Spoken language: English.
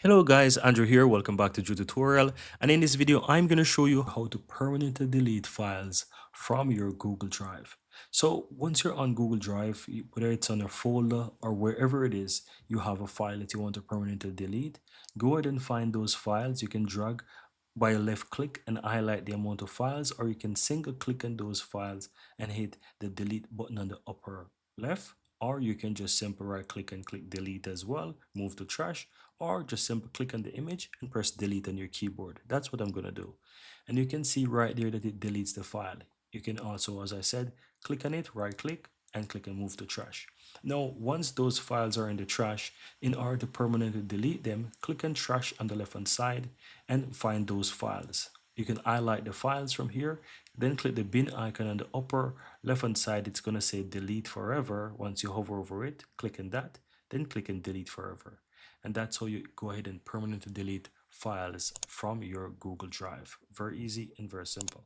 Hello guys, Andrew here. Welcome back to Drew Tutorial. And in this video, I'm going to show you how to permanently delete files from your Google Drive. So once you're on Google Drive, whether it's on a folder or wherever it is, you have a file that you want to permanently delete. Go ahead and find those files. You can drag by a left click and highlight the amount of files, or you can single click on those files and hit the delete button on the upper left, or you can just simply right click and click delete as well, move to trash, or just simply click on the image and press delete on your keyboard. That's what I'm going to do. And you can see right there that it deletes the file. You can also, as I said, click on it, right click, and click and move to trash. Now, once those files are in the trash, in order to permanently delete them, click on trash on the left hand side and find those files. You can highlight the files from here, then click the bin icon on the upper left hand side. It's going to say delete forever. Once you hover over it, click on that, then click on delete forever. And that's how you go ahead and permanently delete files from your Google Drive. Very easy and very simple.